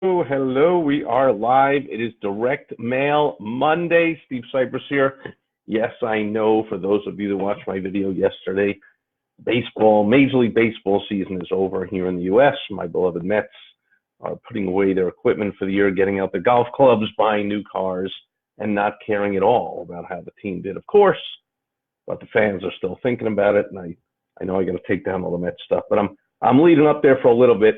Oh, hello, we are live. It is Direct Mail Monday. Steve Sipress here. Yes, I know for those of you that watched my video yesterday, Major League Baseball season is over here in the U.S. My beloved Mets are putting away their equipment for the year, getting out their golf clubs, buying new cars, and not caring at all about how the team did, of course. But the fans are still thinking about it, and I know I got to take down all the Mets stuff, but I'm leading up there for a little bit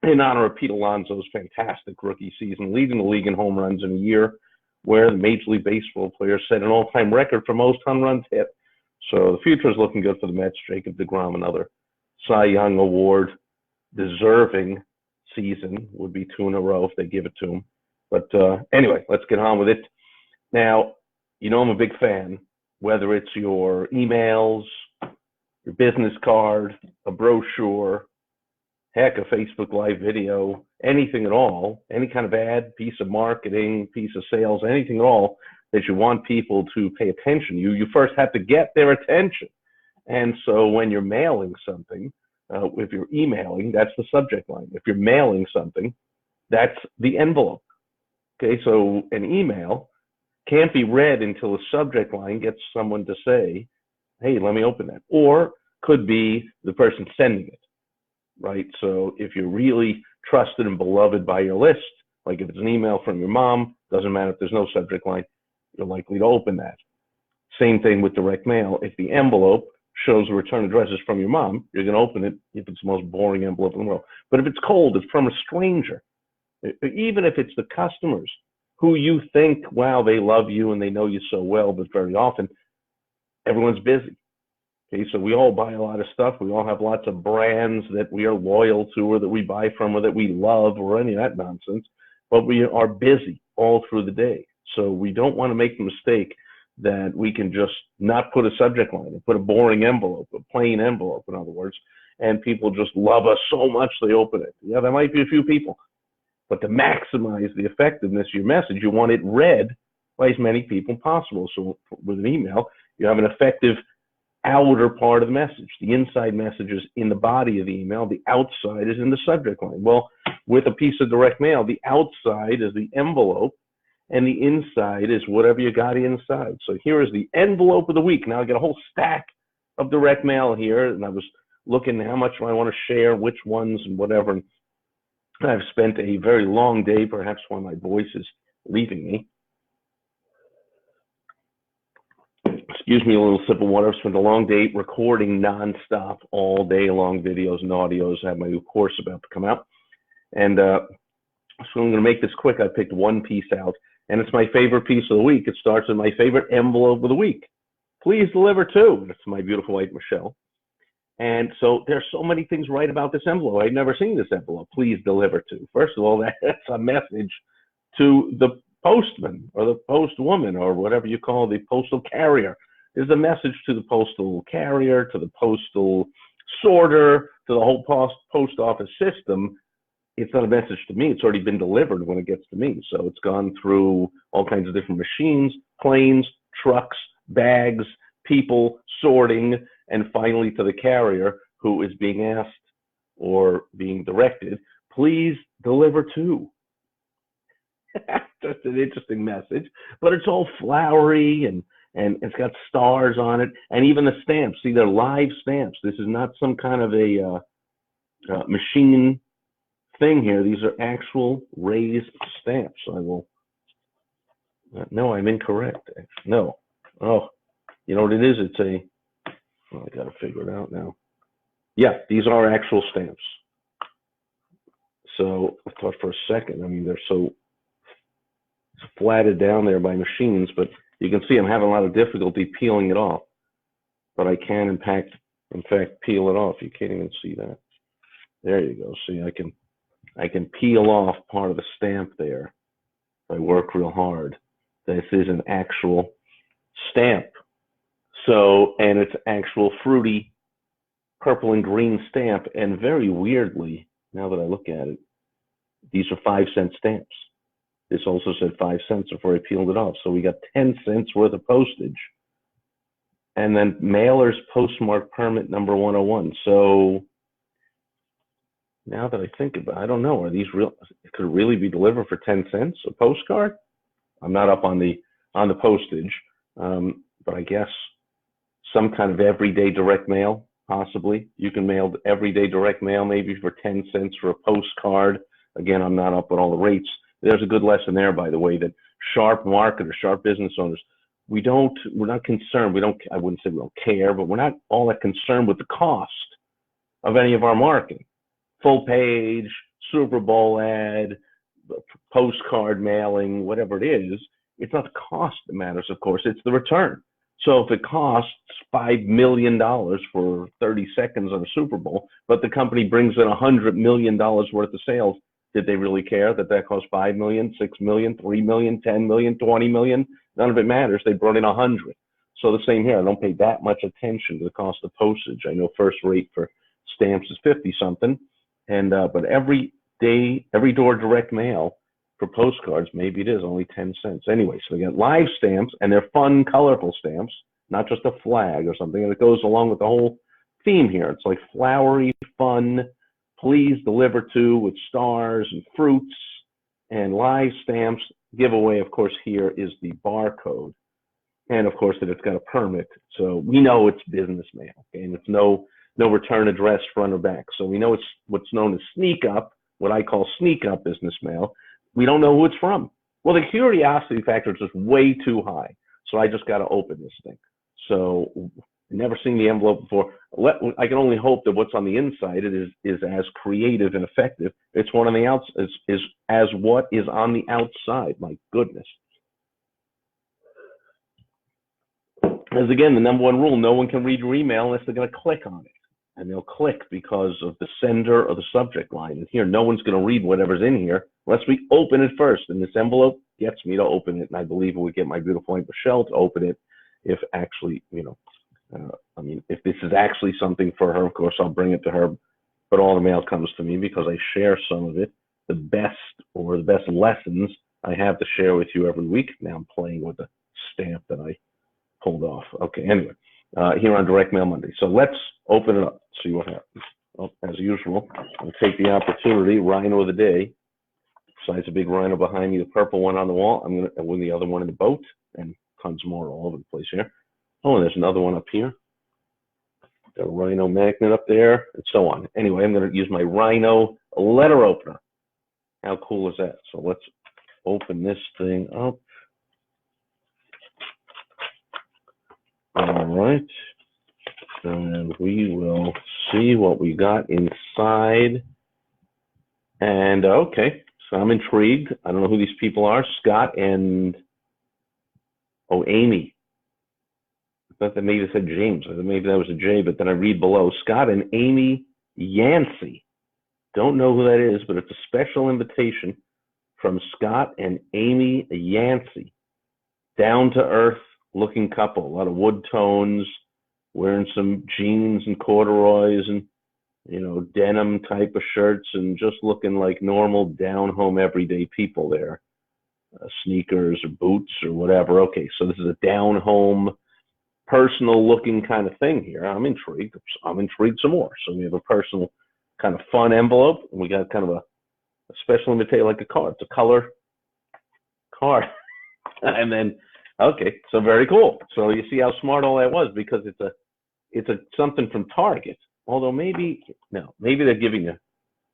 in honor of Pete Alonso's fantastic rookie season, leading the league in home runs in a year where the Major League Baseball players set an all-time record for most home runs hit. So the future is looking good for the Mets. Jacob deGrom, another Cy Young Award deserving season, would be two in a row if they give it to him. But anyway, let's get on with it. Now, you know I'm a big fan, whether it's your emails, your business card, a brochure, heck, a Facebook Live video, anything at all, any kind of ad, piece of marketing, piece of sales, anything at all that you want people to pay attention. You first have to get their attention. And so when you're mailing something, if you're emailing, that's the subject line. If you're mailing something, that's the envelope. Okay, so an email can't be read until a subject line gets someone to say, hey, let me open that. Or could be the person sending it. Right? So if you're really trusted and beloved by your list, like if it's an email from your mom, doesn't matter if there's no subject line, you're likely to open that. Same thing with direct mail. If the envelope shows the return address is from your mom, you're going to open it if it's the most boring envelope in the world. But if it's cold, it's from a stranger, even if it's the customers who you think, wow, they love you and they know you so well, but very often everyone's busy. Okay, so we all buy a lot of stuff. We all have lots of brands that we are loyal to or that we buy from or that we love or any of that nonsense. But we are busy all through the day. So we don't want to make the mistake that we can just not put a subject line and put a boring envelope, a plain envelope, in other words, and people just love us so much they open it. Yeah, there might be a few people. But to maximize the effectiveness of your message, you want it read by as many people as possible. So with an email, you have an effective outer part of the message. The inside message is in the body of the email. The outside is in the subject line. Well, with a piece of direct mail, the outside is the envelope and the inside is whatever you got inside. So here is the envelope of the week. Now I got a whole stack of direct mail here, and I was looking how much I want to share, which ones and whatever. And I've spent a very long day, perhaps while my voice is leaving me. Excuse me, a little sip of water. I've spent a long day recording nonstop all day long videos and audios. I have my new course about to come out. And so I'm going to make this quick. I picked one piece out, and it's my favorite piece of the week. It starts with my favorite envelope of the week. Please deliver to. It's my beautiful wife, Michelle. And so there's so many things right about this envelope. I've never seen this envelope. Please deliver to. First of all, that's a message to the postman or the postwoman or whatever you call the postal carrier. Is a message to the postal carrier, to the postal sorter, to the whole post office system. It's not a message to me. It's already been delivered when it gets to me. So it's gone through all kinds of different machines, planes, trucks, bags, people, sorting, and finally to the carrier who is being asked or being directed, please deliver to. Just an interesting message, but it's all flowery and it's got stars on it, and even the stamps. See, they're live stamps. This is not some kind of a machine thing here. These are actual raised stamps. I will. No, I'm incorrect. No. Oh, you know what it is? It's a. Oh, I got to figure it out now. Yeah, these are actual stamps. So I thought for a second. I mean, they're so flatted down there by machines, but you can see I'm having a lot of difficulty peeling it off, but I can in fact peel it off. You can't even see that. There you go. See, I can peel off part of the stamp there if I work real hard. This is an actual stamp. So, and it's actual fruity purple and green stamp, and very weirdly, now that I look at it, these are 5-cent stamps. This also said 5 cents before I peeled it off. So we got 10 cents worth of postage. And then mailer's postmark permit number 101. So Now that I think about it, I don't know. Are these real? Could it really be delivered for 10 cents a postcard? I'm not up on the postage, but I guess some kind of everyday direct mail, possibly. You can mail everyday direct mail maybe for 10 cents for a postcard. Again, I'm not up on all the rates. There's a good lesson there, by the way, that sharp marketers, sharp business owners, we're not concerned. I wouldn't say we don't care, but we're not all that concerned with the cost of any of our marketing. Full page, Super Bowl ad, postcard mailing, whatever it is. It's not the cost that matters, of course, it's the return. So if it costs $5 million for 30 seconds on a Super Bowl, but the company brings in $100 million worth of sales, did they really care that cost $5 million, $6 million, $3 million, $10 million, $20 million? None of it matters. They brought in 100. So the same here. I don't pay that much attention to the cost of postage. I know first rate for stamps is 50 something, and but every door direct mail for postcards, maybe it is only 10 cents. Anyway, so they got live stamps, and they're fun, colorful stamps, not just a flag or something. And it goes along with the whole theme here. It's like flowery, fun, please deliver to, with stars and fruits and live stamps. Giveaway, of course, here is the barcode. And of course that it's got a permit. So we know it's business mail, okay? And it's no return address front or back. So we know it's what's known as sneak up, what I call sneak up business mail. We don't know who it's from. Well, the curiosity factor is just way too high. So I just got to open this thing. So never seen the envelope before. I can only hope that what's on the inside is as creative and effective. It's one on the outside is as what is on the outside. My goodness. As again, the number one rule, no one can read your email unless they're going to click on it. And they'll click because of the sender or the subject line. And here, no one's going to read whatever's in here unless we open it first. And this envelope gets me to open it. And I believe it would get my beautiful Aunt Michelle to open it if actually, if this is actually something for her, of course, I'll bring it to her. But all the mail comes to me because I share some of it. The best lessons I have to share with you every week. Now I'm playing with the stamp that I pulled off. Okay, anyway, here on Direct Mail Monday. So let's open it up, see what happens. Well, as usual, I'll take the opportunity, rhino of the day. Besides the big rhino behind me, the purple one on the wall, I'm going to win the other one in the boat, and tons more all over the place here. Oh, and there's another one up here. The rhino magnet up there, and so on. Anyway, I'm going to use my rhino letter opener. How cool is that? So let's open this thing up. All right, and we will see what we got inside. And okay, so I'm intrigued. I don't know who these people are. Scott and Amy. I thought that maybe it said James. I thought maybe that was a J, but then I read below Scott and Amy Yancey. Don't know who that is, but it's a special invitation from Scott and Amy Yancey. Down to earth looking couple, a lot of wood tones, wearing some jeans and corduroys and, denim type of shirts, and just looking like normal down home everyday people there. Sneakers or boots or whatever. Okay, so this is a down home, personal looking kind of thing here. I'm intrigued some more. So we have a personal kind of fun envelope, and we got kind of a special invitation, like a card. It's a color card. And then okay, so very cool. So you see how smart all that was, because it's a something from Target. Although maybe they're giving you.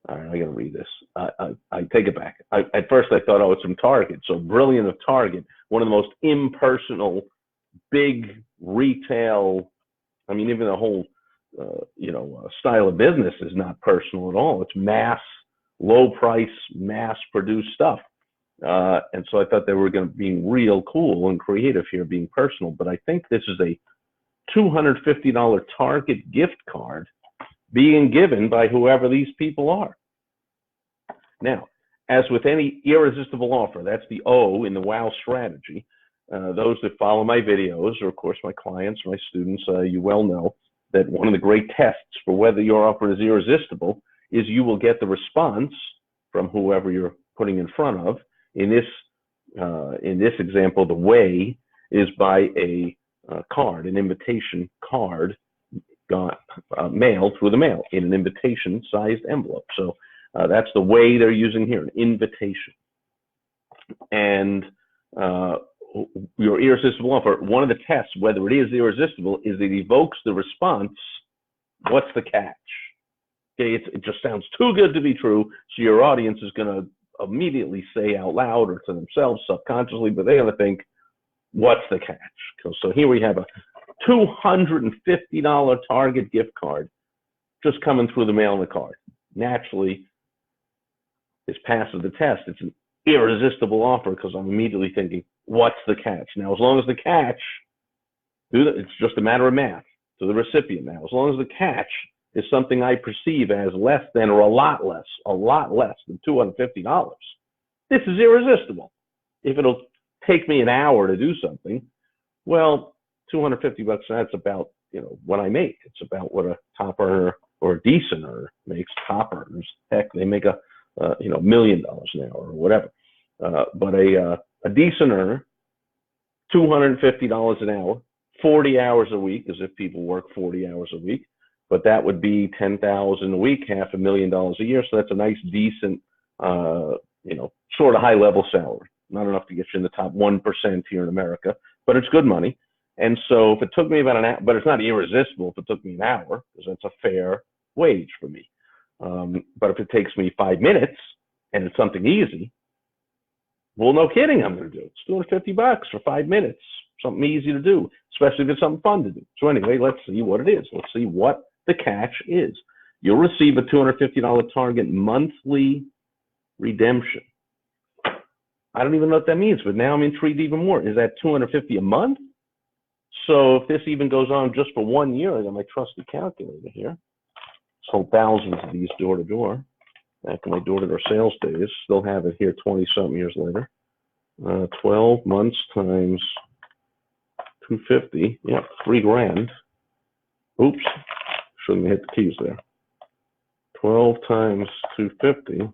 All right, I gotta read this. I take it back. At first I thought, it's from Target. So brilliant of Target, one of the most impersonal, big retail. I mean, even the whole style of business is not personal at all. It's mass, low price, mass produced stuff. And so I thought they were going to be real cool and creative here, being personal. But I think this is a $250 Target gift card being given by whoever these people are. Now, as with any irresistible offer, that's the O in the WOW strategy. Those that follow my videos, or of course my clients, my students, you well know that one of the great tests for whether your offer is irresistible is you will get the response from whoever you're putting in front of. In this example, the way is by a card, an invitation card gone mailed through the mail in an invitation-sized envelope. So that's the way they're using here, an invitation. And your irresistible offer, one of the tests, whether it is irresistible, is it evokes the response, what's the catch? Okay, it just sounds too good to be true, so your audience is going to immediately say out loud or to themselves subconsciously, but they're going to think, what's the catch? So here we have a $250 Target gift card just coming through the mail in the card. Naturally, this passes the test. It's an irresistible offer because I'm immediately thinking, what's the catch? Now, as long as the catch, it's just a matter of math to the recipient now. As long as the catch is something I perceive as less than or a lot less than $250, this is irresistible. If it'll take me an hour to do something, well, $250, that's about, what I make. It's about what a top earner or a decent earner makes. Top earners, heck, they make $1 million an hour or whatever. But a decent earner, $250 an hour, 40 hours a week, as if people work 40 hours a week, but that would be $10,000 a week, $500,000 a year. So that's a nice, decent, sort of high level salary. Not enough to get you in the top 1% here in America, but it's good money. And so if it took me about an hour, but it's not irresistible if it took me an hour, because that's a fair wage for me. But if it takes me 5 minutes and it's something easy, well, no kidding, I'm going to do it. It's $250 for 5 minutes, something easy to do, especially if it's something fun to do. So anyway, let's see what it is. Let's see what the catch is. You'll receive a $250 Target monthly redemption. I don't even know what that means, but now I'm intrigued even more. Is that $250 a month? So if this even goes on just for 1 year, I got my trusty calculator here. Sold thousands of these door to door. Back in my door-to-door sales days, still have it here 20-something years later. 12 months times 250, yeah, $3,000. Oops, shouldn't have hit the keys there. 12 times 250,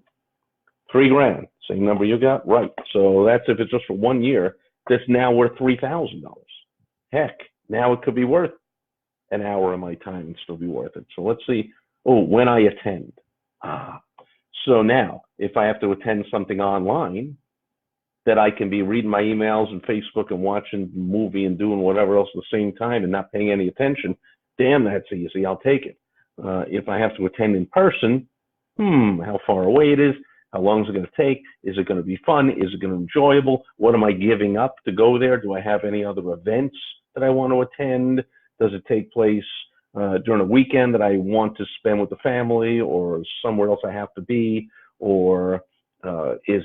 $3,000. Same number you got, right? So that's if it's just for 1 year. That's now worth $3,000. Heck, now it could be worth an hour of my time and still be worth it. So let's see. Oh, when I attend. So now, if I have to attend something online, that I can be reading my emails and Facebook and watching the movie and doing whatever else at the same time and not paying any attention, damn, that's easy. I'll take it. If I have to attend in person, how far away it is, how long is it going to take? Is it going to be fun? Is it going to be enjoyable? What am I giving up to go there? Do I have any other events that I want to attend? Does it take place during a weekend that I want to spend with the family, or somewhere else I have to be? Or is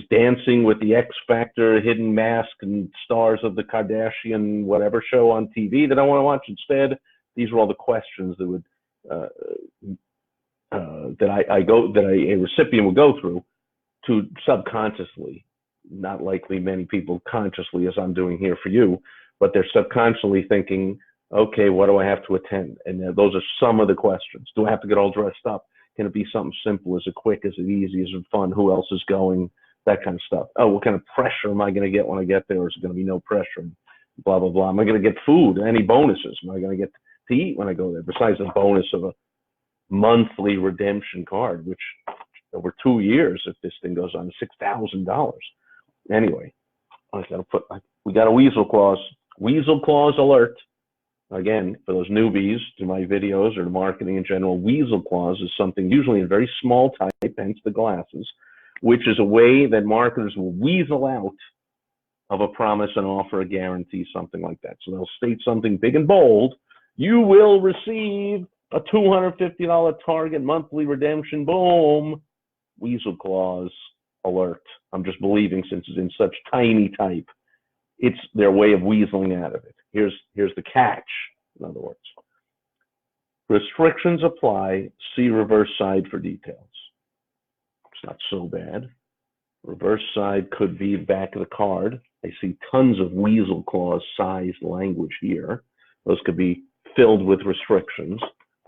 Dancing with the X Factor, Hidden Mask, and Stars of the Kardashian whatever show on TV that I want to watch instead? These are all the questions that would a recipient will go through to subconsciously, not likely many people consciously as I'm doing here for you, but they're subconsciously thinking, okay, what do I have to attend? And those are some of the questions. Do I have to get all dressed up? Can it be something simple? Is it quick? Is it easy? Is it fun? Who else is going? That kind of stuff. Oh, what kind of pressure am I going to get when I get there? Or is it going to be no pressure? Blah, blah, blah. Am I going to get food? Any bonuses? Am I going to get to eat when I go there? Besides the bonus of a monthly redemption card, which over 2 years, if this thing goes on, $6,000. Anyway, we got a weasel clause. Weasel clause alert. Again, for those newbies to my videos or to marketing in general, weasel clause is something usually in very small type, hence the glasses, which is a way that marketers will weasel out of a promise, an offer, a guarantee, something like that. So they'll state something big and bold. You will receive a $250 Target monthly redemption. Boom. Weasel clause alert. I'm just believing, since it's in such tiny type, it's their way of weaseling out of it. Here's the catch, in other words. Restrictions apply. See reverse side for details. It's not so bad. Reverse side could be back of the card. I see tons of weasel clause sized language here. Those could be filled with restrictions,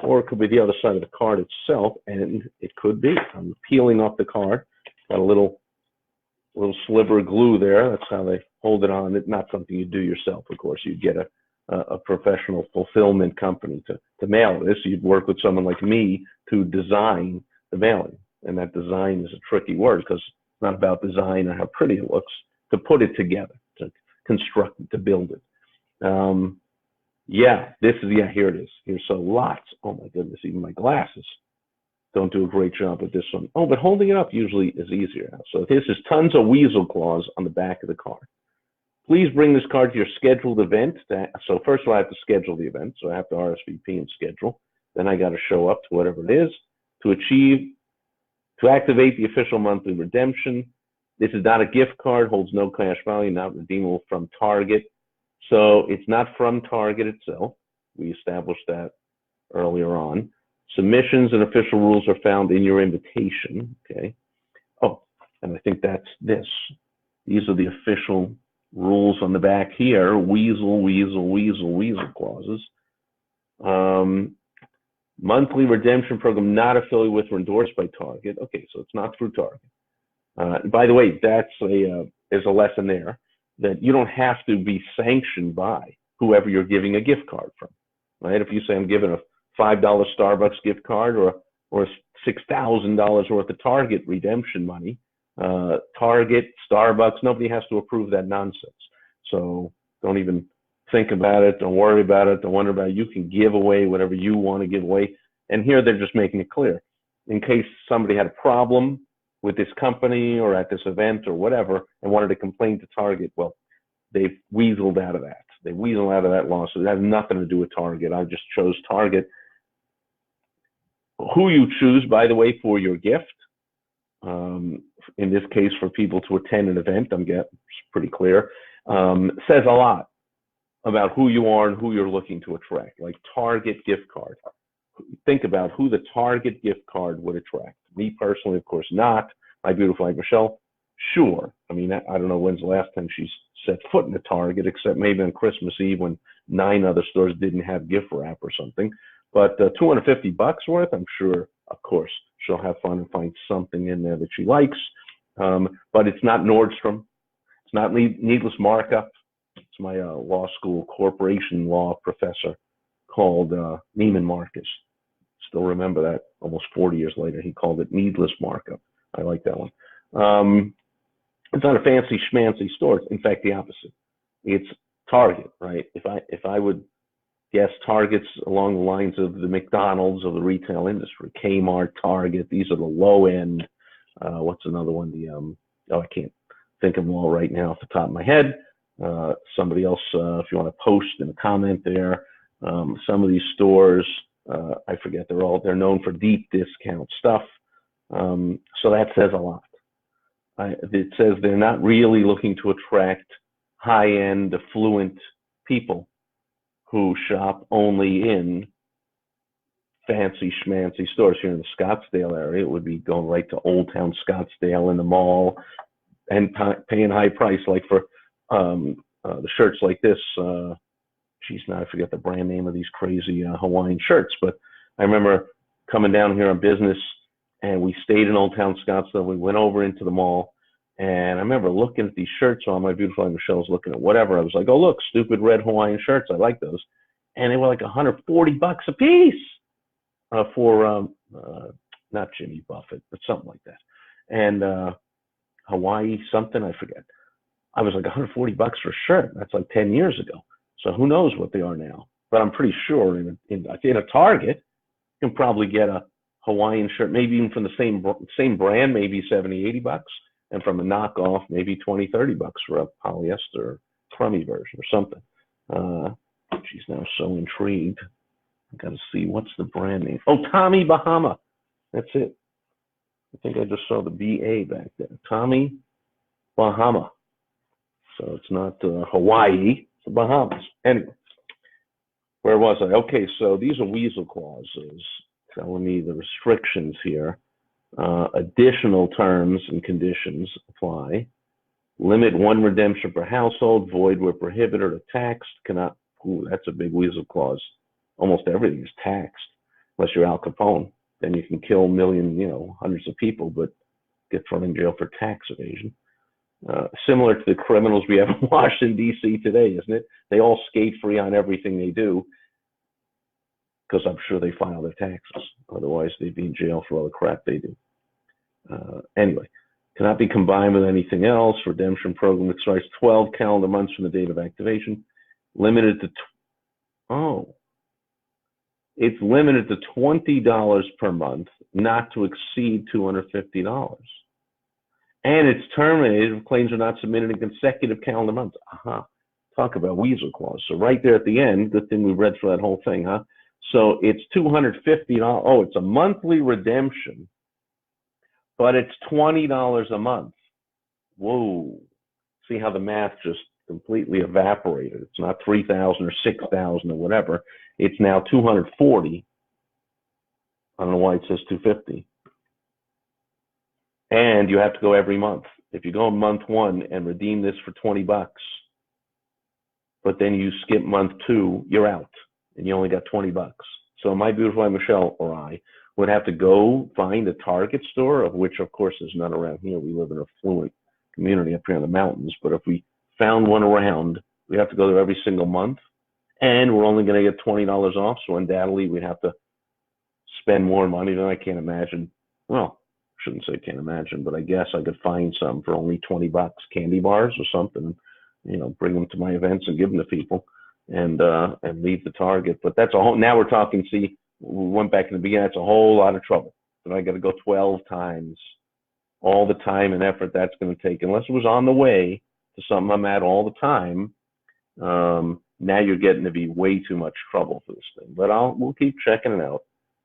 or it could be the other side of the card itself, and it could be. I'm peeling off the card. Got a little sliver of glue there. That's how they hold it on. It's not something you do yourself, of course. You get a a professional fulfillment company to mail this. You'd work with someone like me to design the mailing. And that design is a tricky word because it's not about design or how pretty it looks, to put it together, to construct it, to build it. Yeah, here it is. Here's so lots. Oh my goodness, even my glasses don't do a great job with this one. Oh, but holding it up usually is easier now. So this is tons of weasel clause on the back of the card. Please bring this card to your scheduled event. So first of all, I have to schedule the event. So I have to RSVP and schedule. Then I got to show up to whatever it is to activate the official monthly redemption. This is not a gift card, holds no cash value, not redeemable from Target. So it's not from Target itself. We established that earlier on. Submissions and official rules are found in your invitation. Okay. Oh, and I think that's this. These are the official rules on the back here. Weasel clauses. Monthly redemption program not affiliated with or endorsed by Target. Okay, so it's not through Target. By the way, there's a lesson there that you don't have to be sanctioned by whoever you're giving a gift card from, right? If you say I'm giving a $5 Starbucks gift card or $6,000 worth of Target redemption money, Target, Starbucks, nobody has to approve that nonsense. So don't even think about it. Don't worry about it. Don't wonder about it. You can give away whatever you want to give away. And here they're just making it clear. In case somebody had a problem with this company or at this event or whatever and wanted to complain to Target, well, they've weaseled out of that. They weaseled out of that lawsuit. It has nothing to do with Target. I just chose Target. Who you choose, by the way, for your gift, in this case, for people to attend an event, it's pretty clear, says a lot about who you are and who you're looking to attract. Like Target gift card. Think about who the Target gift card would attract. Me personally, of course, not. My beautiful wife, Michelle, sure. I mean, I don't know when's the last time she's set foot in a Target, except maybe on Christmas Eve when 9 other stores didn't have gift wrap or something. But $250 worth, I'm sure, of course, she'll have fun and find something in there that she likes. But it's not Nordstrom. It's not needless markup. It's my law school corporation law professor called Neiman Marcus. Still remember that almost 40 years later. He called it needless markup. I like that one. It's not a fancy schmancy store. In fact, the opposite. It's Target, right? If I would guess, Target's along the lines of the McDonald's of the retail industry. Kmart, Target, these are the low end. What's another one? I can't think of them all right now off the top of my head. Somebody else, if you want to post in a comment there. Some of these stores, I forget, they're known for deep discount stuff. So that says a lot. It says they're not really looking to attract high-end, affluent people who shop only in fancy schmancy stores. Here in the Scottsdale area, it would be going right to Old Town Scottsdale in the mall and paying high price, like for the shirts like this. Now I forget the brand name of these crazy Hawaiian shirts, but I remember coming down here on business and we stayed in Old Town Scottsdale. We went over into the mall and I remember looking at these shirts on. My beautiful friend Michelle's looking at whatever. I was like, oh, look, stupid red Hawaiian shirts. I like those. And they were like $140 a piece for not Jimmy Buffett, but something like that. And Hawaii something, I forget. I was like $140 for a shirt. That's like 10 years ago. So who knows what they are now? But I'm pretty sure in a Target, you can probably get a Hawaiian shirt, maybe even from the same brand, maybe $70-$80, and from a knockoff, maybe $20-$30 for a polyester crummy version or something. She's now so intrigued. I got to see, what's the brand name? Oh, Tommy Bahama. That's it. I think I just saw the BA back there. Tommy Bahama. So it's not Hawaii, it's the Bahamas. Anyway, where was I? Okay, so these are weasel clauses telling me the restrictions here. Additional terms and conditions apply. Limit 1 redemption per household, void where prohibited or taxed. Cannot, that's a big weasel clause. Almost everything is taxed, unless you're Al Capone. Then you can kill hundreds of people, but get thrown in jail for tax evasion. Similar to the criminals we have in Washington, D.C. today, isn't it? They all skate free on everything they do because I'm sure they file their taxes. Otherwise, they'd be in jail for all the crap they do. Anyway, cannot be combined with anything else. Redemption program that starts 12 calendar months from the date of activation. Limited to, it's limited to $20 per month, not to exceed $250. And it's terminated if claims are not submitted in consecutive calendar months. Talk about weasel clause. So right there at the end, good thing we read through that whole thing, huh? So it's $250. Oh, it's a monthly redemption, but it's $20 a month. Whoa. See how the math just completely evaporated. It's not 3,000 or 6,000 or whatever. It's now 240. I don't know why it says 250. And you have to go every month. If you go in month 1 and redeem this for $20, but then you skip month 2, you're out, and you only got $20. So my beautiful wife Michelle or I would have to go find a Target store, of which of course there's none around here. We live in an affluent community up here in the mountains, but if we found one around, we have to go there every single month, and we're only going to get $20 off. So undoubtedly we'd have to spend more money than I can't imagine. Well, shouldn't say can't imagine, but I guess I could find some for only $20, candy bars or something, bring them to my events and give them to people, and leave the Target. But that's a whole, now we're talking, see, we went back in the beginning, that's a whole lot of trouble. But I got to go 12 times, all the time and effort that's going to take, unless it was on the way to something I'm at all the time. Now you're getting to be way too much trouble for this thing, but we'll keep checking it out.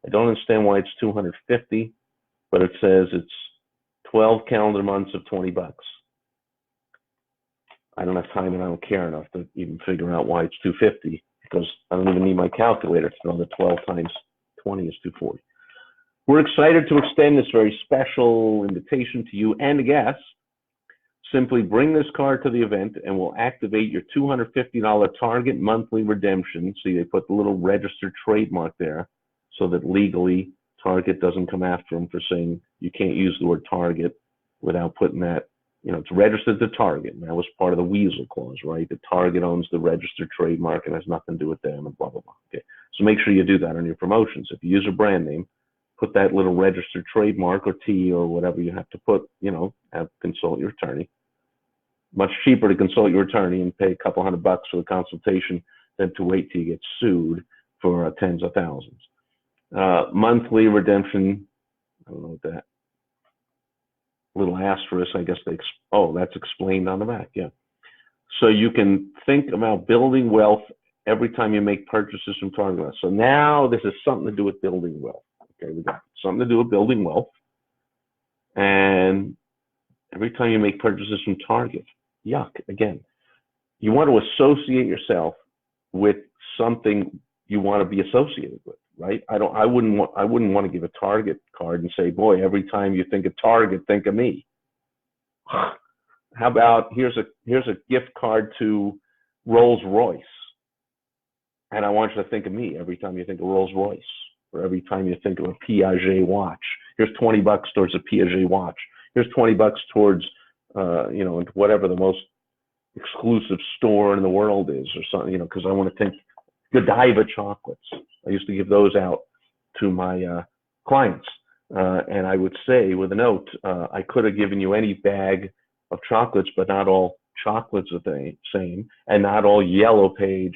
I don't understand why it's 250. But it says it's 12 calendar months of $20. I don't have time and I don't care enough to even figure out why it's 250, because I don't even need my calculator to know that 12 times 20 is 240. We're excited to extend this very special invitation to you and a guest. Simply bring this card to the event and we'll activate your $250 Target monthly redemption. See, they put the little registered trademark there so that legally Target doesn't come after them for saying you can't use the word Target without putting that, it's registered to Target. And that was part of the weasel clause, right? The Target owns the registered trademark and has nothing to do with them and blah, blah, blah. Okay. So make sure you do that on your promotions. If you use a brand name, put that little registered trademark or T or whatever you have to put, consult your attorney. Much cheaper to consult your attorney and pay a couple $100 for the consultation than to wait till you get sued for tens of thousands. Monthly redemption, I don't know what that little asterisk, I guess that's explained on the back, yeah. So you can think about building wealth every time you make purchases from Target. So now this is something to do with building wealth. Okay, we got something to do with building wealth. And every time you make purchases from Target, yuck, again, you want to associate yourself with something you want to be associated with, right? I wouldn't want to give a Target card and say, boy, every time you think of Target, think of me. How about here's a gift card to Rolls Royce, and I want you to think of me every time you think of Rolls Royce, or every time you think of a Piaget watch. Here's $20 towards a Piaget watch. Here's $20 towards whatever the most exclusive store in the world is, or something, because I want to think Godiva chocolates. I used to give those out to my clients, and I would say with a note, I could have given you any bag of chocolates, but not all chocolates are the same, and not all Yellow Page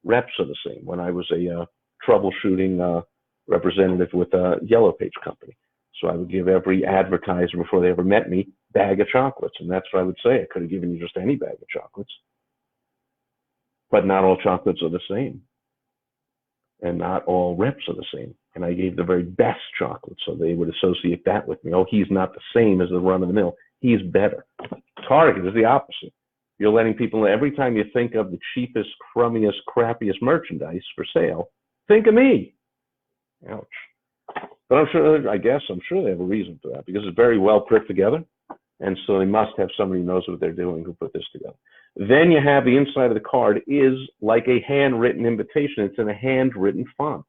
reps are the same. When I was a troubleshooting representative with a Yellow Page company, so I would give every advertiser before they ever met me bag of chocolates, and that's what I would say. I could have given you just any bag of chocolates, but not all chocolates are the same, and not all reps are the same. And I gave the very best chocolate, so they would associate that with me. Oh, he's not the same as the run-of-the-mill. He's better. Target is the opposite. You're letting people know every time you think of the cheapest, crummiest, crappiest merchandise for sale, think of me. Ouch. But I'm sure they have a reason for that, because it's very well put together. And so they must have somebody who knows what they're doing who put this together. Then you have the inside of the card is like a handwritten invitation. It's in a handwritten font.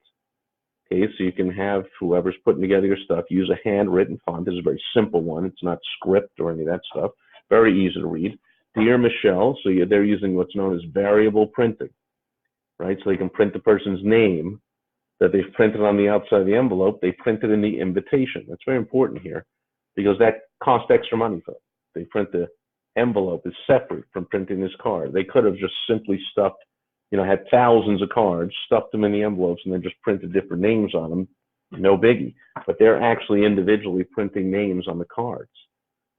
Okay, so you can have whoever's putting together your stuff use a handwritten font. This is a very simple one. It's not script or any of that stuff. very easy to read. Dear Michelle, so they're using what's known as variable printing, right? So they can print the person's name that they've printed on the outside of the envelope. They print it in the invitation. That's very important here because that costs extra money for them. They print the envelope is separate from printing this card. They could have just simply stuffed, had thousands of cards, stuffed them in the envelopes, and then just printed different names on them. No biggie. But they're actually individually printing names on the cards.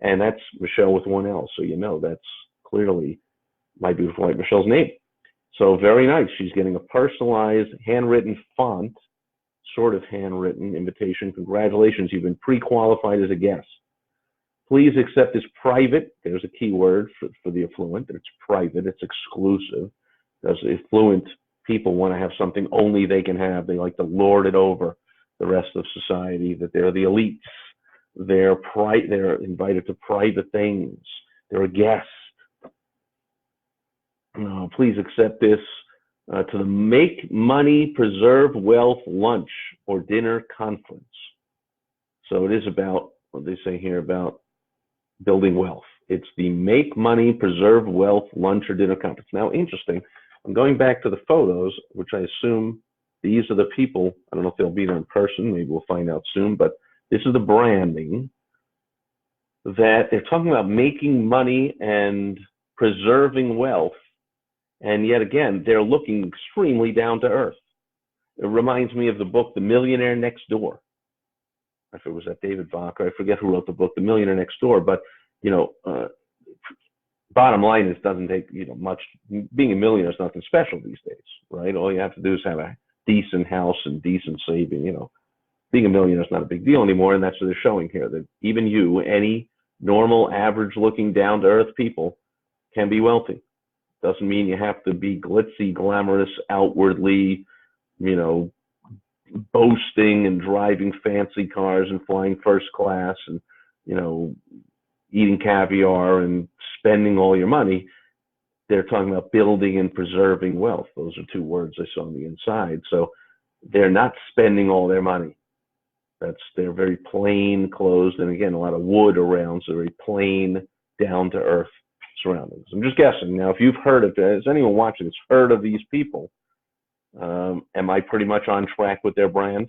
And that's Michelle with one L. So that's clearly My Beautiful Wife Michelle's name. So very nice. She's getting a personalized, handwritten font, sort of handwritten invitation. Congratulations, you've been pre-qualified as a guest. Please accept this private. There's a key word for the affluent. It's private. It's exclusive. Because affluent people want to have something only they can have. They like to lord it over the rest of society, that they're the elites. They're invited to private things. They're a guest. Please accept this to the Make Money, Preserve Wealth lunch or dinner conference. So it is about, what they say here, about building wealth. It's the Make Money, Preserve Wealth lunch or dinner conference. Now, interesting. I'm going back to the photos, which I assume these are the people. I don't know if they'll be there in person. Maybe we'll find out soon. But this is the branding that they're talking about making money and preserving wealth. And yet again, they're looking extremely down to earth. It reminds me of the book, The Millionaire Next Door. If it was that David Barker, I forget who wrote the book, The Millionaire Next Door. But, bottom line is, doesn't take, much. Being a millionaire is nothing special these days, right? All you have to do is have a decent house and decent saving. Being a millionaire is not a big deal anymore. And that's what they're showing here, that even you, any normal, average looking, down to earth people can be wealthy. Doesn't mean you have to be glitzy, glamorous, outwardly, boasting and driving fancy cars and flying first class and, eating caviar and spending all your money. They're talking about building and preserving wealth. Those are two words I saw on the inside. So they're not spending all their money. They're very plain clothes. And again, a lot of wood around, so very plain, down to earth surroundings. I'm just guessing. Now, if you've heard of it, has anyone watching this heard of these people? Am I pretty much on track with their brand?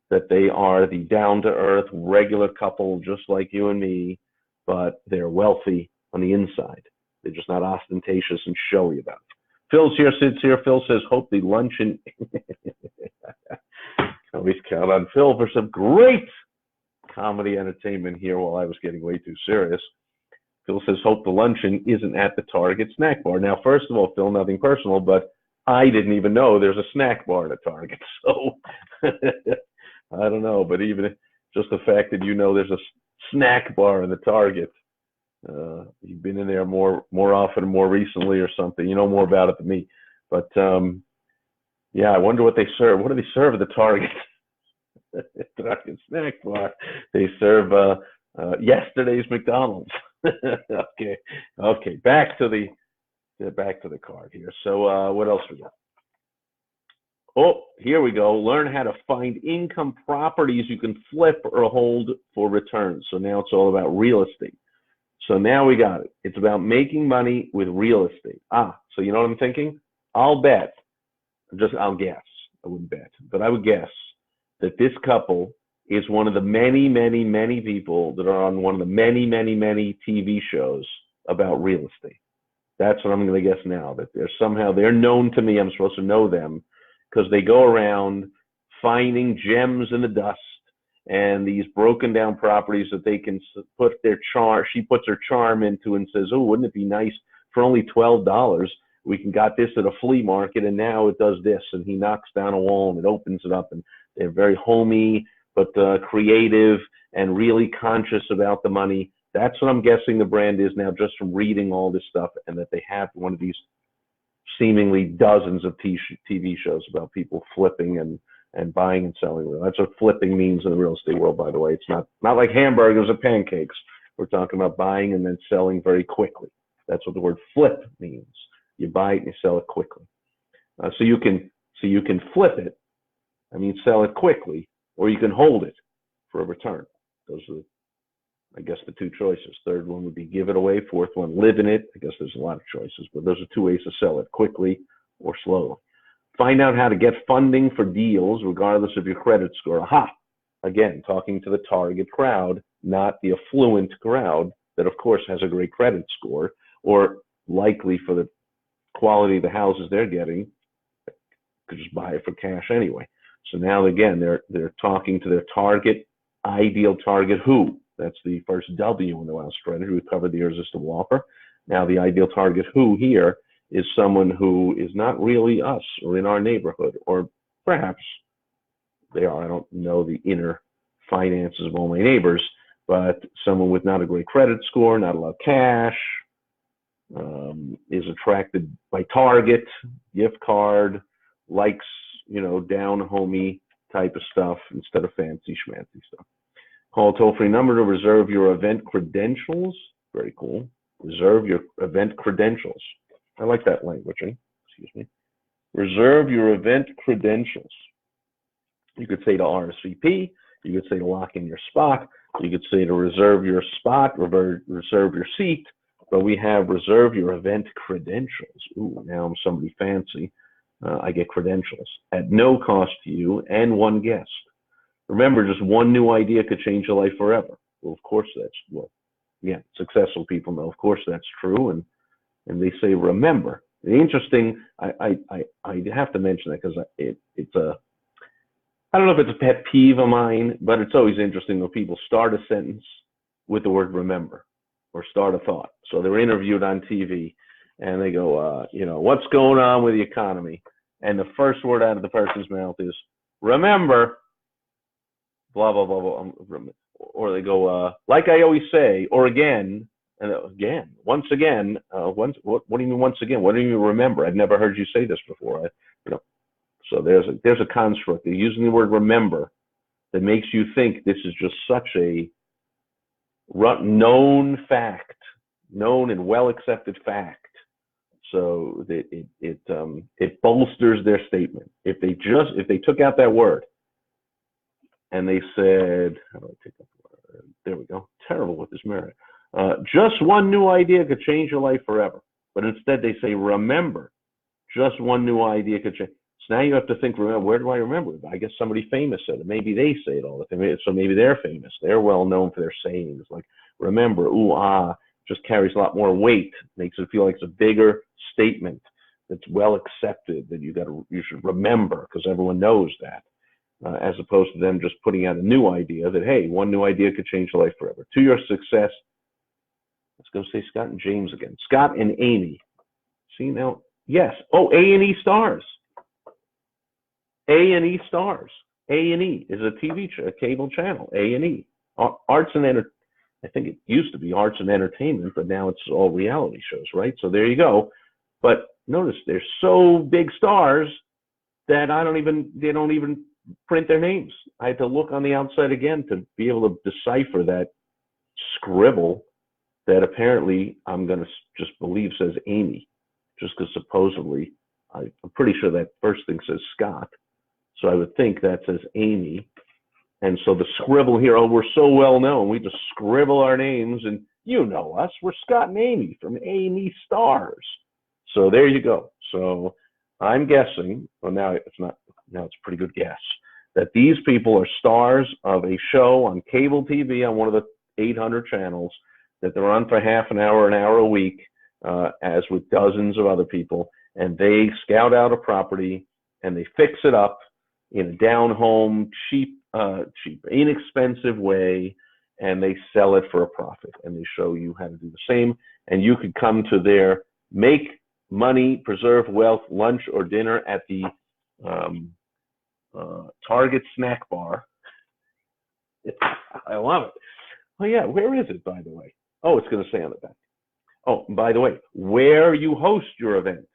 That they are the down-to-earth, regular couple just like you and me, but they're wealthy on the inside. They're just not ostentatious and showy about it. Phil's here, Sid's here. Phil says, hope the luncheon... Always count on Phil for some great comedy entertainment here while I was getting way too serious. Phil says, hope the luncheon isn't at the Target snack bar. Now, first of all, Phil, nothing personal, but I didn't even know there's a snack bar at Target. So I don't know, but even just the fact that there's a snack bar in the Target, you've been in there more often, more recently or something. You know more about it than me. But yeah, I wonder what they serve. What do they serve at the Target? Target snack bar. They serve yesterday's McDonald's. Okay. Back to the card here. So what else we got? Oh, here we go. Learn how to find income properties you can flip or hold for returns. So now it's all about real estate. So now we got it. It's about making money with real estate. So you know what I'm thinking? I'll guess. I wouldn't bet, but I would guess that this couple is one of the many, many, many people that are on one of the many, many, many TV shows about real estate. That's what I'm going to guess now, that they're known to me. I'm supposed to know them because they go around finding gems in the dust and these broken down properties that they can put she puts her charm into and says, oh, wouldn't it be nice for only $12? We got this at a flea market and now it does this. And he knocks down a wall and it opens it up, and they're very homey, but creative and really conscious about the money. That's what I'm guessing the brand is now, just from reading all this stuff, and that they have one of these seemingly dozens of TV shows about people flipping and buying and selling. That's what flipping means in the real estate world, by the way. It's not like hamburgers or pancakes. We're talking about buying and then selling very quickly. That's what the word flip means. You buy it and you sell it quickly. So you can flip it, sell it quickly, or you can hold it for a return. Those are I guess the two choices. Third one would be give it away. Fourth one, live in it. I guess there's a lot of choices, but those are two ways to sell it, quickly or slowly. Find out how to get funding for deals regardless of your credit score. Aha! Again, talking to the target crowd, not the affluent crowd that, of course, has a great credit score or likely for the quality of the houses they're getting, could just buy it for cash anyway. So now, again, they're talking to their target, ideal target who. That's the first W in the WOW strategy. We've covered the irresistible offer. Now, the ideal target who here is someone who is not really us or in our neighborhood, or perhaps they are. I don't know the inner finances of all my neighbors, but someone with not a great credit score, not a lot of cash, is attracted by Target, gift card, likes, down homey type of stuff instead of fancy schmancy stuff. Call toll-free number to reserve your event credentials. Very cool. Reserve your event credentials. I like that language, excuse me. Reserve your event credentials. You could say to RSVP. You could say to lock in your spot. You could say to reserve your spot, reserve your seat. But we have reserve your event credentials. Ooh, now I'm somebody fancy. I get credentials at no cost to you and one guest. Remember, just one new idea could change your life forever. Well, of course successful people know, of course that's true. And they say, remember. The interesting, I have to mention that because it's a, I don't know if it's a pet peeve of mine, but it's always interesting when people start a sentence with the word remember or start a thought. So they're interviewed on TV and they go, what's going on with the economy? And the first word out of the person's mouth is remember, blah, blah, blah, blah. Or they go, like I always say, or again, and again, once again, what do you mean once again? What do you remember? I've never heard you say this before. So there's a construct. They're using the word remember that makes you think this is just such a known fact, known and well-accepted fact. So that it bolsters their statement. If they took out that word and they said, how do I take that word? There we go. Terrible with this merit. Just one new idea could change your life forever. But instead they say, remember, just one new idea could change. So now you have to think, remember, where do I remember it? I guess somebody famous said it. Maybe they say it all the time. So maybe they're famous. They're well known for their sayings. Like, remember, ooh, ah, just carries a lot more weight. Makes it feel like it's a bigger statement that's well accepted that you should remember because everyone knows that. As opposed to them just putting out a new idea that, hey, one new idea could change your life forever. To your success. Let's go say Scott and James again. Scott and Amy. See now? Yes. Oh, A&E Stars. A&E Stars. A&E is a a cable channel. A&E. Arts and Entertainment. I think it used to be Arts and Entertainment, but now it's all reality shows, right? So there you go. But notice they're so big stars that they don't even print their names. I had to look on the outside again to be able to decipher that scribble that apparently I'm going to just believe says Amy, just because supposedly I'm pretty sure that first thing says Scott. So I would think that says Amy. And so the scribble here, oh, we're so well known. We just scribble our names and you know us. We're Scott and Amy from A&E Stars. So there you go. So I'm guessing, well, now it's a pretty good guess, that these people are stars of a show on cable TV on one of the 800 channels that they're on for half an hour a week, as with dozens of other people. And they scout out a property and they fix it up in a down home, cheap, inexpensive way, and they sell it for a profit. And they show you how to do the same. And you could come to their make money, preserve wealth, lunch or dinner at the Target snack bar. I love it. Oh yeah, where is it, by the way? Oh, it's going to say on the back. Oh, by the way, where you host your event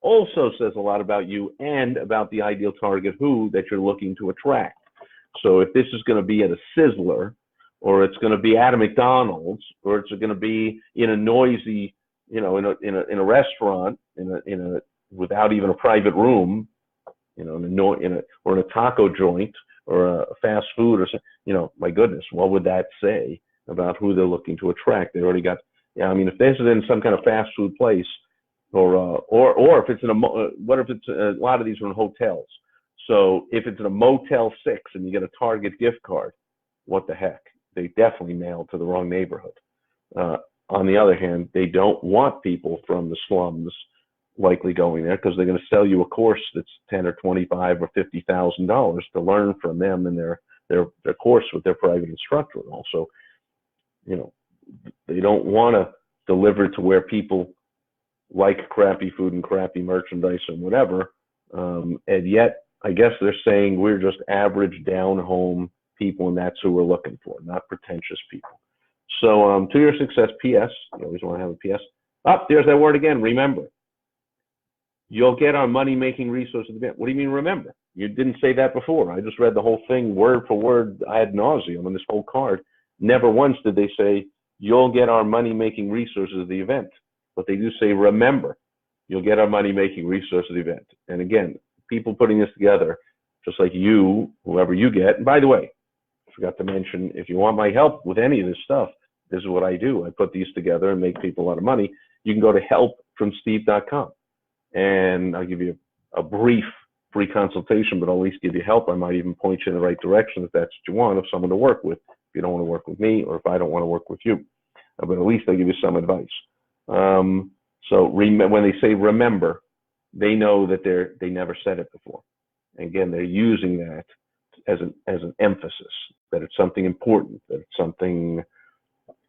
also says a lot about you and about the ideal target who that you're looking to attract. So if this is going to be at a Sizzler, or it's going to be at a McDonald's, or it's going to be in a noisy, in a restaurant, without even a private room, or in a taco joint or a fast food or something, my goodness, what would that say? about who they're looking to attract. They already got, yeah, I mean, if this is in some kind of fast food place, or if it's in what if it's a lot of these are in hotels. So if it's in a Motel 6 and you get a Target gift card, what the heck? They definitely mailed to the wrong neighborhood. On the other hand, they don't want people from the slums likely going there because they're going to sell you a course that's $10 or $25 or $50,000 to learn from them and their course with their private instructor. And also, you know, they don't want to deliver to where people like crappy food and crappy merchandise and whatever. And yet, I guess they're saying we're just average down home people, and that's who we're looking for, not pretentious people. So to your success, P.S. You always want to have a P.S. There's that word again, remember. You'll get our money-making resources. What do you mean remember? You didn't say that before. I just read the whole thing word for word ad nauseum on this whole card. Never once did they say, you'll get our money-making resources at the event. But they do say, remember, you'll get our money-making resources at the event. And again, people putting this together, just like you, whoever you get. And by the way, I forgot to mention, if you want my help with any of this stuff, this is what I do. I put these together and make people a lot of money. You can go to helpfromsteve.com. And I'll give you a brief free consultation, but I'll at least give you help. I might even point you in the right direction if that's what you want, of someone to work with. If you don't want to work with me, or if I don't want to work with you. But at least I'll give you some advice. So when they say remember, they know that they never said it before. And again, they're using that as an emphasis, that it's something important, that it's something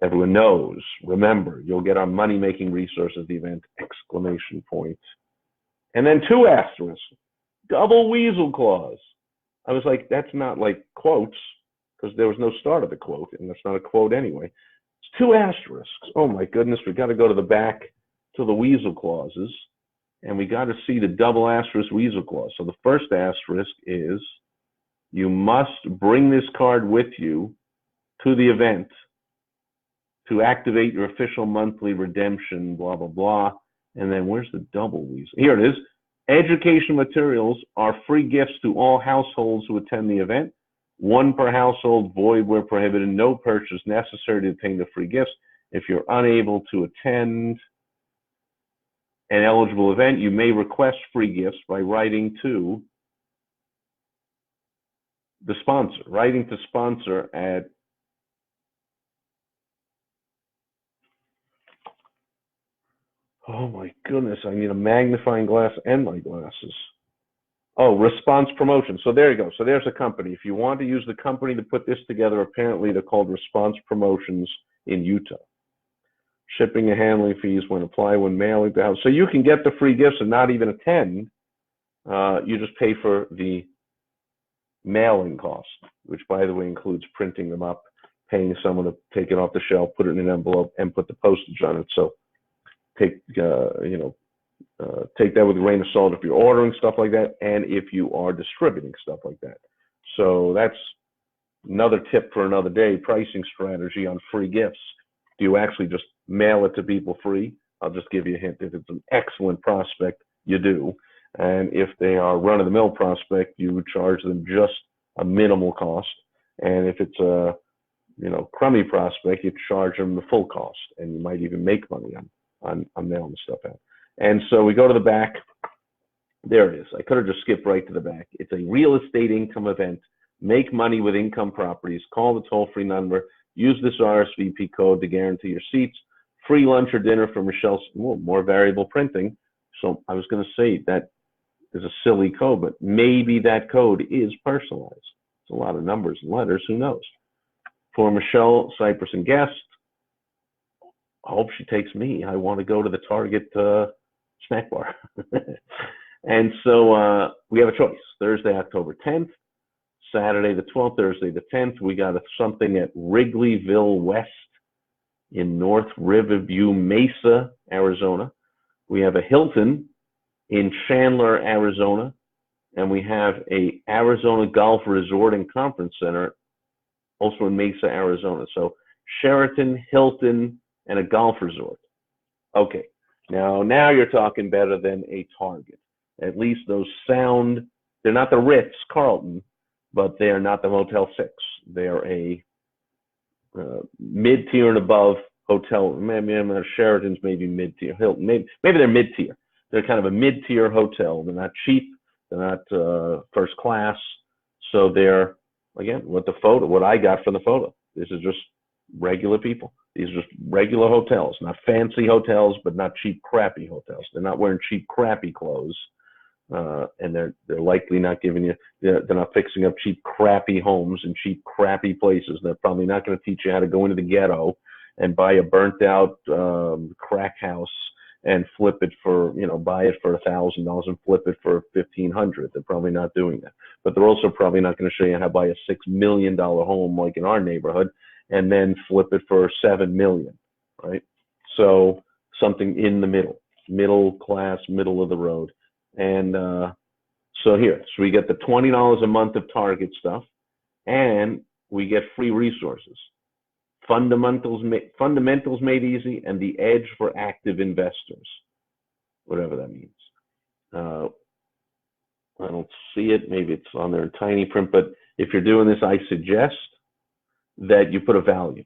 everyone knows. Remember, you'll get our money-making resources at the event, exclamation point. And then 2 asterisks, double weasel clause. I was like, that's not like quotes, because there was no start of the quote, and that's not a quote anyway. It's 2 asterisks. Oh my goodness, we got to go to the back to the weasel clauses, and we got to see the double asterisk weasel clause. So the first asterisk is, you must bring this card with you to the event to activate your official monthly redemption, blah, blah, blah. And then where's the double weasel? Here it is. Education materials are free gifts to all households who attend the event. 1 per household, void where prohibited, no purchase necessary to obtain the free gifts. If you're unable to attend an eligible event, you may request free gifts by writing to the sponsor. Writing to sponsor at oh my goodness, I need a magnifying glass and my glasses. Oh, Response Promotion. So there you go. So there's a company. If you want to use the company to put this together, apparently they're called Response Promotions in Utah. Shipping and handling fees when mailing to house. So you can get the free gifts and not even attend. You just pay for the mailing cost, which by the way includes printing them up, paying someone to take it off the shelf, put it in an envelope, and put the postage on it. So take take that with a grain of salt if you're ordering stuff like that, and if you are distributing stuff like that. So that's another tip for another day, pricing strategy on free gifts. Do you actually just mail it to people free? I'll just give you a hint. If it's an excellent prospect, you do. And if they are run-of-the-mill prospect, you charge them just a minimal cost. And if it's a crummy prospect, you charge them the full cost, and you might even make money on mailing stuff out. And so we go to the back. There it is. I could have just skipped right to the back. It's a real estate income event. Make money with income properties. Call the toll-free number. Use this RSVP code to guarantee your seats. Free lunch or dinner from Michelle's. More variable printing. So I was going to say that is a silly code, but maybe that code is personalized. It's a lot of numbers and letters. Who knows? For Michelle, Sipress, and guest, I hope she takes me. I want to go to the Target snack bar. And so we have a choice. Thursday, October 10th, Saturday the 12th, Thursday the 10th. We got something at Wrigleyville West in North Riverview Mesa, Arizona. We have a Hilton in Chandler, Arizona. And we have a Arizona Golf Resort and Conference Center also in Mesa, Arizona. So Sheraton, Hilton, and a golf resort. Okay, now you're talking better than a Target. At least those sound, they're not the Ritz-Carlton, but they are not the Motel 6. They're a mid-tier and above hotel. Maybe Sheraton's maybe mid-tier. Hilton, maybe they're mid-tier. They're kind of a mid-tier hotel. They're not cheap. They're not first class. So they're, again, what I got from the photo. This is just regular people. These are just regular hotels, not fancy hotels, but not cheap, crappy hotels. They're not wearing cheap, crappy clothes. And they're likely not giving you, they're not fixing up cheap, crappy homes in cheap, crappy places. They're probably not going to teach you how to go into the ghetto and buy a burnt out crack house and flip it for, buy it for $1,000 and flip it for $1,500. They're probably not doing that. But they're also probably not going to show you how to buy a $6 million home like in our neighborhood and then flip it for $7 million, right? So something in the middle class, middle of the road. And so we get the $20 a month of Target stuff, and we get free resources. Fundamentals made easy, and the edge for active investors, whatever that means. I don't see it. Maybe it's on there in tiny print, but if you're doing this, I suggest that you put a value.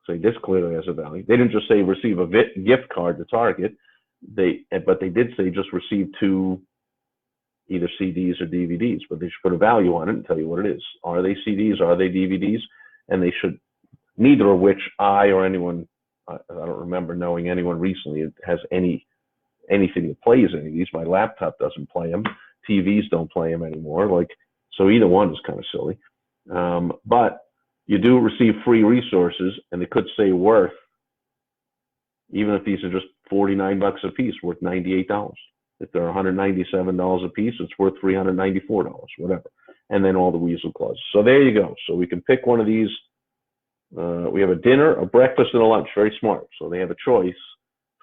Say this clearly has a value. They didn't just say receive a gift card to Target. But they did say just receive 2 either CDs or DVDs, but they should put a value on it and tell you what it is. Are they CDs? Are they DVDs? And they should, neither of which I or anyone, I don't remember knowing anyone recently has anything that plays any of these. My laptop doesn't play them. TVs don't play them anymore. So either one is kind of silly. But you do receive free resources, and they could say worth, even if these are just $49 a piece, worth $98. If they're $197 a piece, it's worth $394, whatever. And then all the weasel clauses. So there you go. So we can pick one of these. We have a dinner, a breakfast, and a lunch. Very smart. So they have a choice.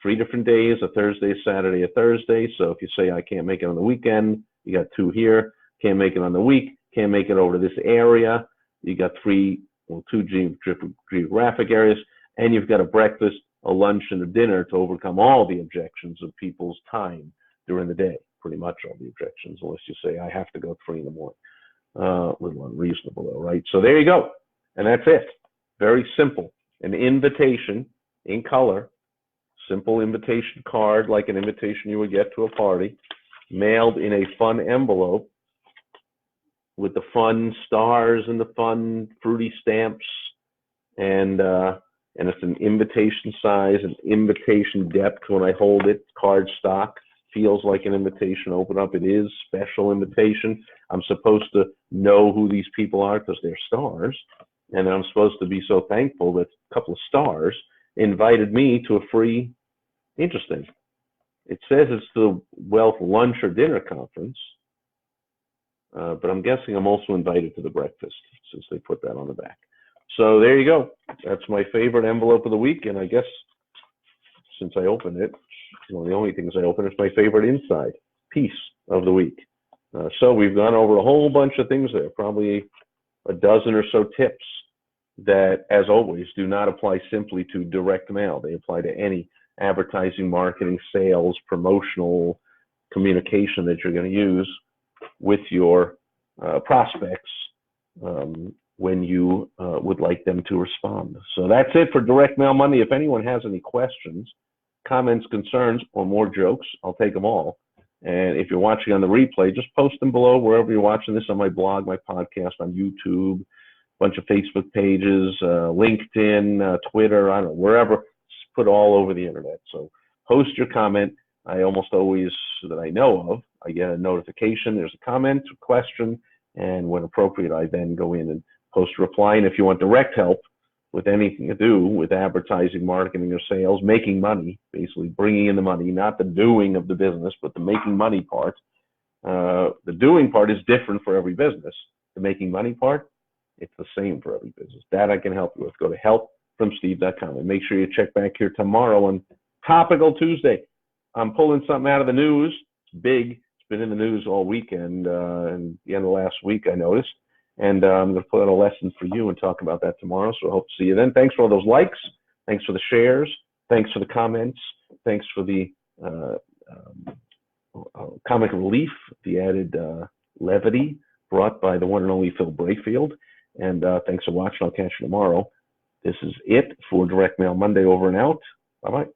3 different days, a Thursday, Saturday, a Thursday. So if you say, I can't make it on the weekend, you got 2 here. Can't make it on the week. Can't make it over to this area. You got 2 geographic areas. And you've got a breakfast, a lunch, and a dinner to overcome all the objections of people's time during the day. Pretty much all the objections, unless you say, I have to go at 3 in the morning. A little unreasonable though, right? So there you go. And that's it. Very simple. An invitation in color, simple invitation card, like an invitation you would get to a party, mailed in a fun envelope with the fun stars and the fun fruity stamps, and it's an invitation size, an invitation depth. When I hold it, card stock, feels like an invitation. Open up, it is special invitation. I'm supposed to know who these people are because they're stars, and I'm supposed to be so thankful that a couple of stars invited me to a free, interesting. It says it's the Wealth lunch or dinner conference, but I'm guessing I'm also invited to the breakfast since they put that on the back. So there you go. That's my favorite envelope of the week, and I guess since I opened it, one of the only things I open is my favorite inside piece of the week. So we've gone over a whole bunch of things there, probably a dozen or so tips that, as always, do not apply simply to direct mail. They apply to any advertising, marketing, sales, promotional communication that you're going to use with your prospects when you would like them to respond. So that's it for Direct Mail Monday. If anyone has any questions, comments, concerns, or more jokes, I'll take them all. And if you're watching on the replay, just post them below wherever you're watching this, on my blog, my podcast, on YouTube, a bunch of Facebook pages, LinkedIn, Twitter, I don't know, wherever. Just put all over the internet. So post your comment. I almost always, that I know of, I get a notification, there's a comment, a question, and when appropriate, I then go in and post a reply. And if you want direct help with anything to do with advertising, marketing, or sales, making money, basically bringing in the money, not the doing of the business, but the making money part. The doing part is different for every business. The making money part, it's the same for every business. That I can help you with. Go to helpfromsteve.com and make sure you check back here tomorrow on Topical Tuesday. I'm pulling something out of the news. It's big. It's been in the news all weekend and the end of last week, I noticed. And I'm going to put out a lesson for you and talk about that tomorrow. So I hope to see you then. Thanks for all those likes. Thanks for the shares. Thanks for the comments. Thanks for the comic relief, the added levity brought by the one and only Phil Brayfield. And thanks for watching. I'll catch you tomorrow. This is it for Direct Mail Monday. Over and out. Bye-bye.